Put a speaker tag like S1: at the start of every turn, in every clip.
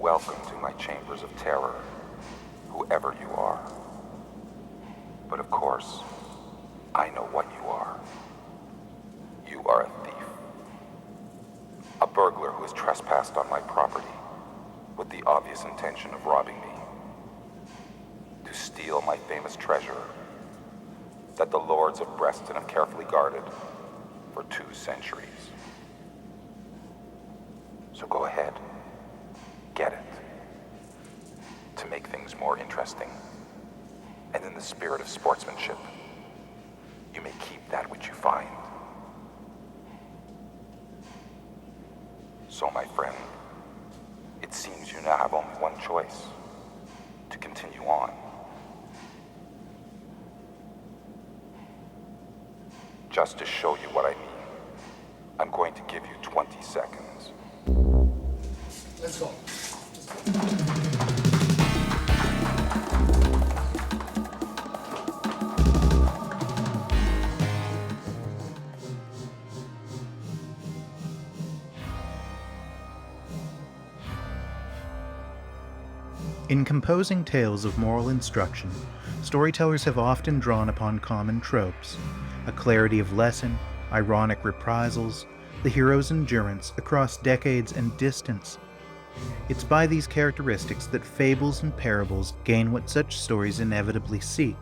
S1: Welcome to my chambers of terror, whoever you are. But of course, I know what you are. You are a thief. A burglar who has trespassed on my property with the obvious intention of robbing me. To steal my famous treasure that the Lords of Breston have carefully guarded for 2 centuries. So go ahead, get it. To make things more interesting, and in the spirit of sportsmanship, you may keep that which you find. So, my friend, it seems you now have only one choice: to continue on. Just to show you what I mean, I'm going to give you 20 seconds.
S2: Let's go.
S3: In composing tales of moral instruction, storytellers have often drawn upon common tropes: a clarity of lesson, ironic reprisals, the hero's endurance across decades and distance. It's by these characteristics that fables and parables gain what such stories inevitably seek: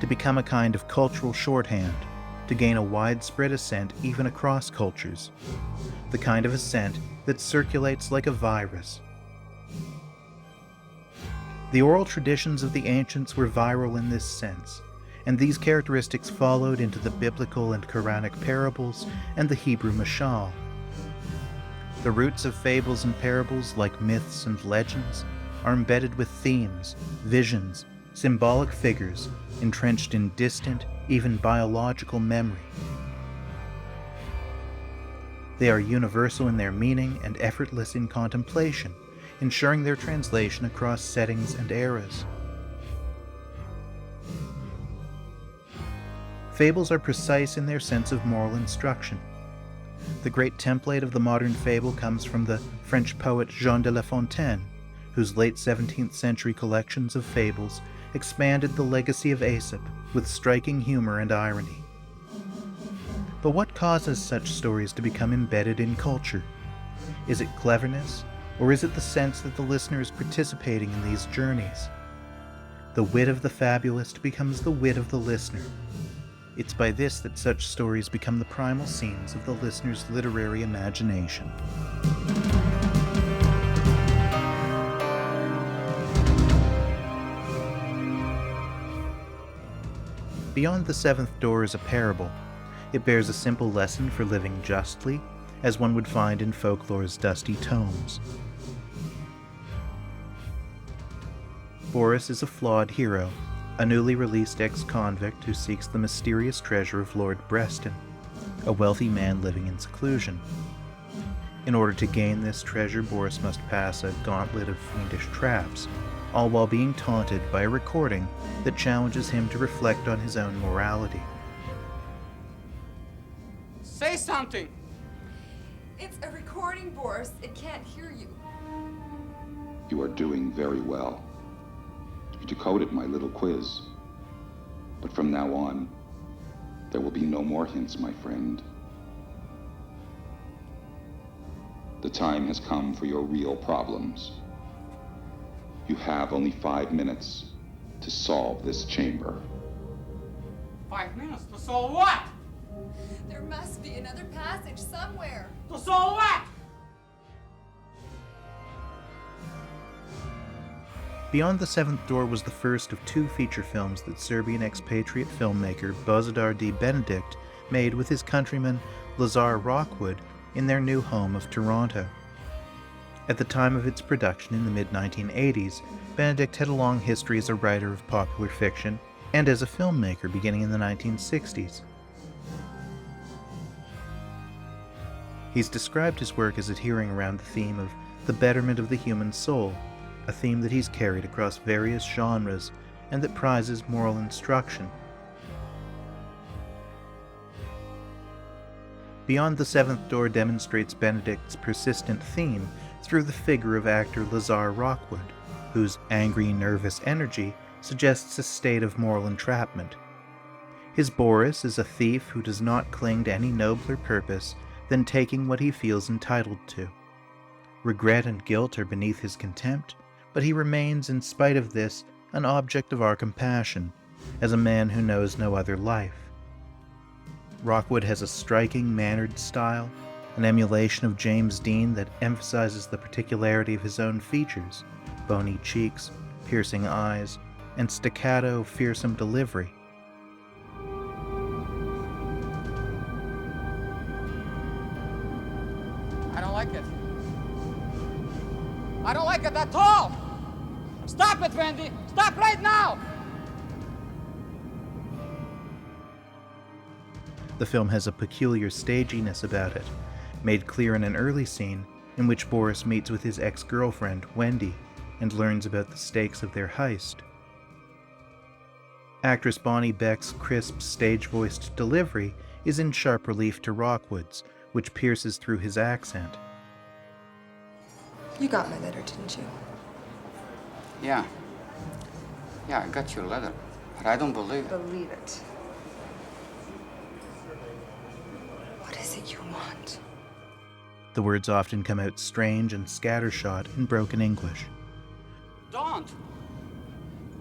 S3: to become a kind of cultural shorthand, to gain a widespread assent even across cultures, the kind of assent that circulates like a virus. The oral traditions of the ancients were viral in this sense, and these characteristics followed into the biblical and Quranic parables and the Hebrew mashal. The roots of fables and parables, like myths and legends, are embedded with themes, visions, symbolic figures, entrenched in distant, even biological memory. They are universal in their meaning and effortless in contemplation, ensuring their translation across settings and eras. Fables are precise in their sense of moral instruction. The great template of the modern fable comes from the French poet Jean de La Fontaine, whose late 17th century collections of fables expanded the legacy of Aesop with striking humor and irony. But what causes such stories to become embedded in culture? Is it cleverness, or is it the sense that the listener is participating in these journeys? The wit of the fabulist becomes the wit of the listener. It's by this that such stories become the primal scenes of the listener's literary imagination. Beyond the Seventh Door is a parable. It bears a simple lesson for living justly, as one would find in folklore's dusty tomes. Boris is a flawed hero, a newly released ex-convict who seeks the mysterious treasure of Lord Breston, a wealthy man living in seclusion. In order to gain this treasure, Boris must pass a gauntlet of fiendish traps, all while being taunted by a recording that challenges him to reflect on his own morality.
S4: Say something!
S5: It's a recording, Boris. It can't hear you.
S1: You are doing very well. You decoded my little quiz. But from now on, there will be no more hints, my friend. The time has come for your real problems. You have only 5 minutes to solve this chamber.
S4: 5 minutes to solve what?
S5: There must be another passage somewhere.
S4: To solve what?
S3: Beyond the Seventh Door was the first of 2 feature films that Serbian expatriate filmmaker Bozidar D. Benedikt made with his countryman Lazar Rockwood in their new home of Toronto. At the time of its production in the mid-1980s, Benedikt had a long history as a writer of popular fiction and as a filmmaker beginning in the 1960s. He's described his work as adhering around the theme of the betterment of the human soul, a theme that he's carried across various genres and that prizes moral instruction. Beyond the Seventh Door demonstrates Benedikt's persistent theme through the figure of actor Lazar Rockwood, whose angry, nervous energy suggests a state of moral entrapment. His Boris is a thief who does not cling to any nobler purpose than taking what he feels entitled to. Regret and guilt are beneath his contempt, but he remains, in spite of this, an object of our compassion, as a man who knows no other life. Rockwood has a striking, mannered style, an emulation of James Dean that emphasizes the particularity of his own features, bony cheeks, piercing eyes, and staccato, fearsome delivery.
S4: I don't like it. I don't like it at all! Stop it, Wendy! Stop right now!
S3: The film has a peculiar staginess about it, made clear in an early scene in which Boris meets with his ex-girlfriend, Wendy, and learns about the stakes of their heist. Actress Bonnie Beck's crisp, stage-voiced delivery is in sharp relief to Rockwood's, which pierces through his accent.
S5: You got my letter, didn't you?
S4: Yeah. Yeah, I got your letter. But I don't believe it.
S5: Believe it. What is it you want?
S3: The words often come out strange and scattershot in broken English.
S4: Don't!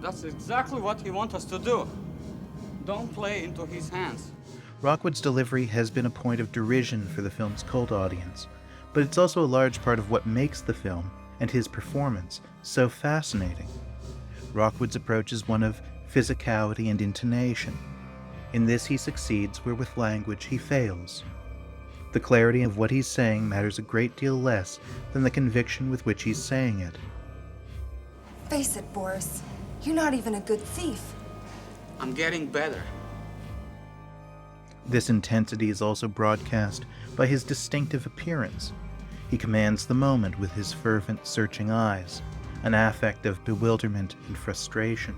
S4: That's exactly what he wants us to do. Don't play into his hands.
S3: Rockwood's delivery has been a point of derision for the film's cult audience, but it's also a large part of what makes the film, and his performance, so fascinating. Rockwood's approach is one of physicality and intonation. In this he succeeds where with language he fails. The clarity of what he's saying matters a great deal less than the conviction with which he's saying it.
S5: Face it, Boris. You're not even a good thief.
S4: I'm getting better.
S3: This intensity is also broadcast by his distinctive appearance. He commands the moment with his fervent, searching eyes, an affect of bewilderment and frustration.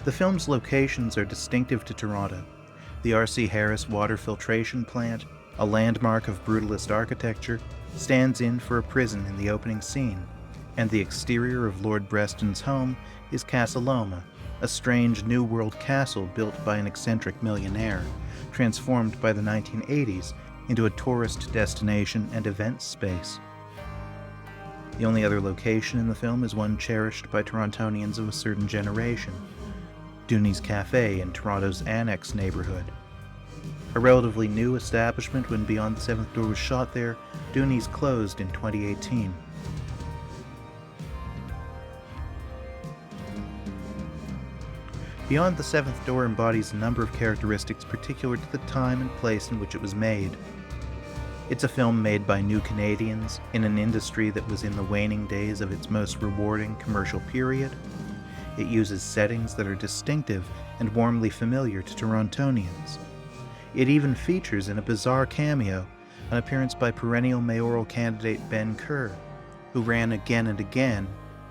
S3: The film's locations are distinctive to Toronto. The R.C. Harris water filtration plant, a landmark of brutalist architecture, stands in for a prison in the opening scene, and the exterior of Lord Breston's home is Casa Loma, a strange New World castle built by an eccentric millionaire, transformed by the 1980s into a tourist destination and events space. The only other location in the film is one cherished by Torontonians of a certain generation, Dooney's Cafe in Toronto's Annex neighborhood. A relatively new establishment when Beyond the Seventh Door was shot there, Dooney's closed in 2018. Beyond the Seventh Door embodies a number of characteristics particular to the time and place in which it was made. It's a film made by new Canadians in an industry that was in the waning days of its most rewarding commercial period. It uses settings that are distinctive and warmly familiar to Torontonians. It even features in a bizarre cameo an appearance by perennial mayoral candidate Ben Kerr, who ran again and again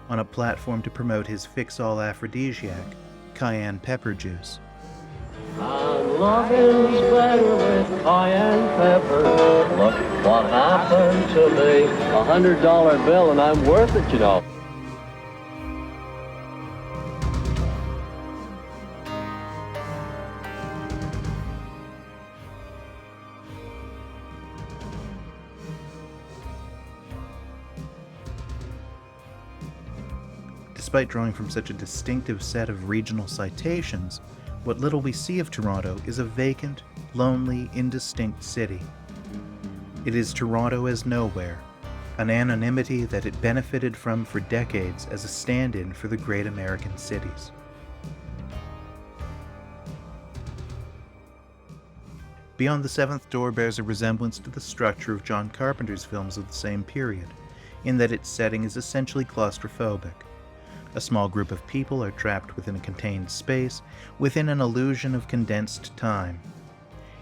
S3: on a platform to promote his fix-all aphrodisiac, cayenne pepper juice.
S6: And love is better with cayenne pepper. Look what happened to me. $100 bill and I'm worth it, you know.
S3: Despite drawing from such a distinctive set of regional citations, what little we see of Toronto is a vacant, lonely, indistinct city. It is Toronto as nowhere, an anonymity that it benefited from for decades as a stand-in for the great American cities. Beyond the Seventh Door bears a resemblance to the structure of John Carpenter's films of the same period, in that its setting is essentially claustrophobic. A small group of people are trapped within a contained space, within an illusion of condensed time.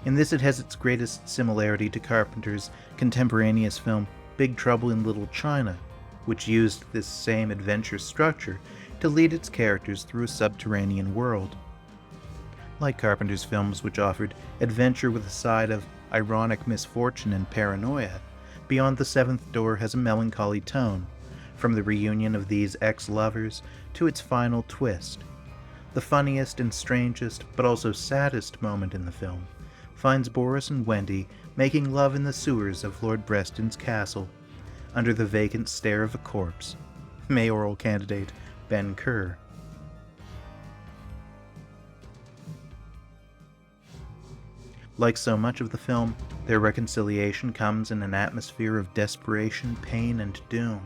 S3: In this it has its greatest similarity to Carpenter's contemporaneous film Big Trouble in Little China, which used this same adventure structure to lead its characters through a subterranean world. Like Carpenter's films, which offered adventure with a side of ironic misfortune and paranoia, Beyond the Seventh Door has a melancholy tone, from the reunion of these ex-lovers to its final twist. The funniest and strangest, but also saddest moment in the film finds Boris and Wendy making love in the sewers of Lord Breston's castle, under the vacant stare of a corpse. Mayoral candidate Ben Kerr. Like so much of the film, their reconciliation comes in an atmosphere of desperation, pain, and doom.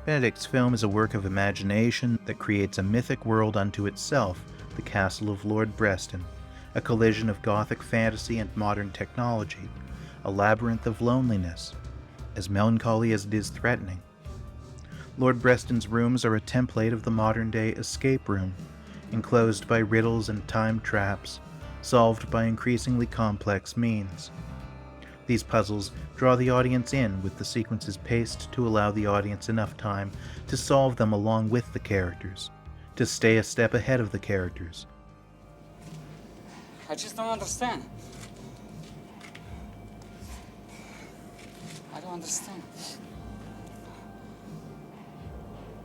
S3: Benedikt's film is a work of imagination that creates a mythic world unto itself, the castle of Lord Breston, a collision of Gothic fantasy and modern technology, a labyrinth of loneliness, as melancholy as it is threatening. Lord Breston's rooms are a template of the modern-day escape room, enclosed by riddles and time traps, solved by increasingly complex means. These puzzles draw the audience in, with the sequences paced to allow the audience enough time to solve them along with the characters, to stay a step ahead of the characters.
S4: I just don't understand. I don't understand.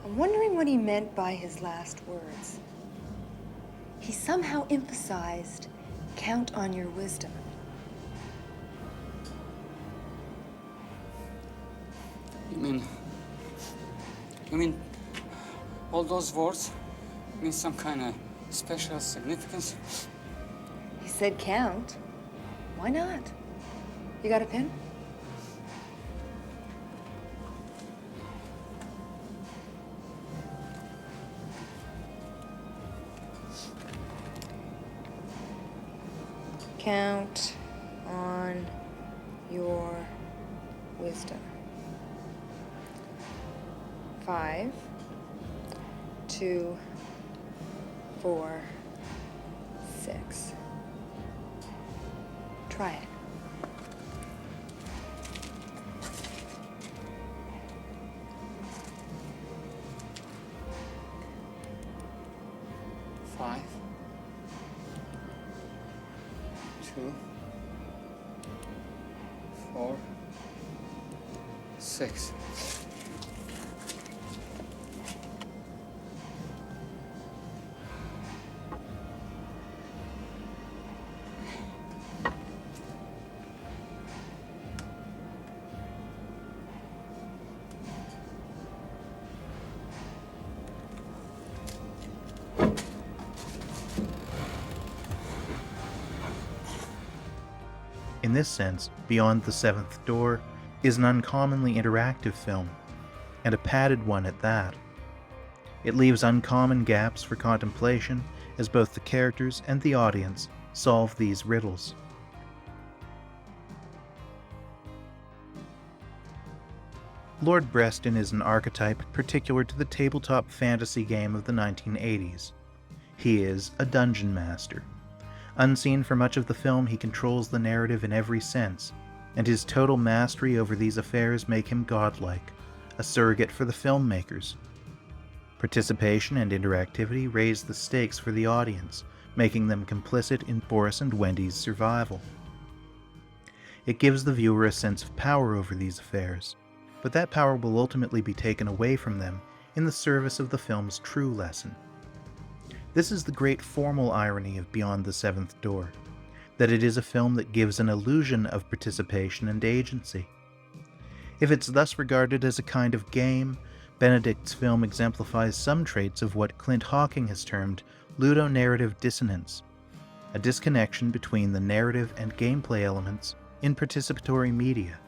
S5: I'm wondering what he meant by his last words. He somehow emphasized, count on your wisdom.
S4: You mean all those words mean some kind of special significance?
S5: He said count. Why not? You got a pen? Count on your wisdom. 5, 2, 4, 6. Try it.
S4: Five, 2, 4, 6.
S3: In this sense, Beyond the Seventh Door is an uncommonly interactive film, and a padded one at that. It leaves uncommon gaps for contemplation as both the characters and the audience solve these riddles. Lord Breston is an archetype particular to the tabletop fantasy game of the 1980s. He is a dungeon master. Unseen for much of the film, he controls the narrative in every sense, and his total mastery over these affairs make him godlike, a surrogate for the filmmakers. Participation and interactivity raise the stakes for the audience, making them complicit in Boris and Wendy's survival. It gives the viewer a sense of power over these affairs, but that power will ultimately be taken away from them in the service of the film's true lesson. This is the great formal irony of Beyond the Seventh Door, that it is a film that gives an illusion of participation and agency. If it's thus regarded as a kind of game, Benedikt's film exemplifies some traits of what Clint Hawking has termed ludonarrative dissonance, a disconnection between the narrative and gameplay elements in participatory media.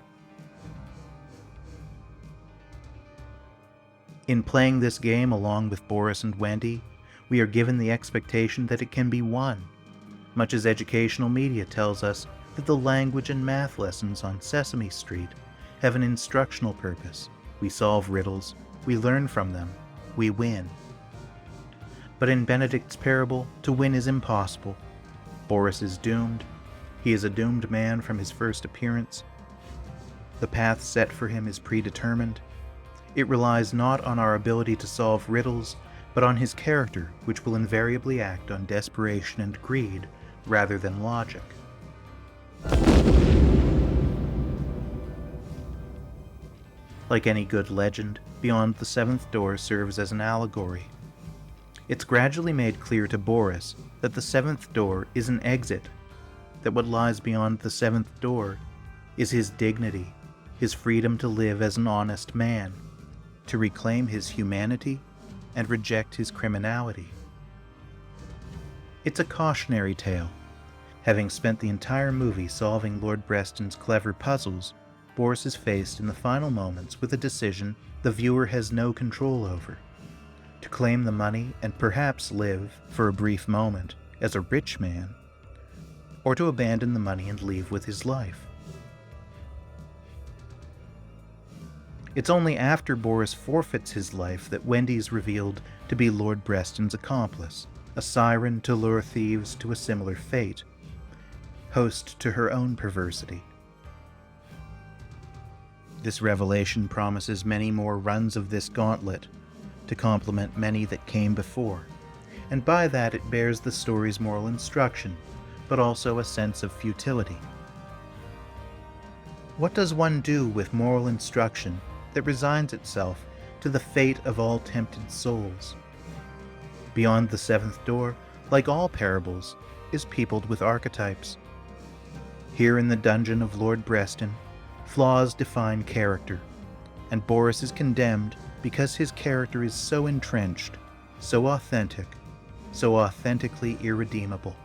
S3: In playing this game along with Boris and Wendy, we are given the expectation that it can be won, much as educational media tells us that the language and math lessons on Sesame Street have an instructional purpose. We solve riddles, we learn from them, we win. But in Benedikt's parable, to win is impossible. Boris is doomed. He is a doomed man from his first appearance. The path set for him is predetermined. It relies not on our ability to solve riddles, but on his character, which will invariably act on desperation and greed rather than logic. Like any good legend, Beyond the Seventh Door serves as an allegory. It's gradually made clear to Boris that the seventh door is an exit, that what lies beyond the seventh door is his dignity, his freedom to live as an honest man, to reclaim his humanity and reject his criminality. It's a cautionary tale. Having spent the entire movie solving Lord Breston's clever puzzles, Boris is faced in the final moments with a decision the viewer has no control over: to claim the money and perhaps live, for a brief moment, as a rich man, or to abandon the money and leave with his life. It's only after Boris forfeits his life that Wendy's revealed to be Lord Breston's accomplice, a siren to lure thieves to a similar fate, host to her own perversity. This revelation promises many more runs of this gauntlet, to complement many that came before, and by that it bears the story's moral instruction, but also a sense of futility. What does one do with moral instruction that resigns itself to the fate of all tempted souls? Beyond the Seventh Door, like all parables, is peopled with archetypes. Here in the dungeon of Lord Breston, flaws define character, and Boris is condemned because his character is so entrenched, so authentic, so authentically irredeemable.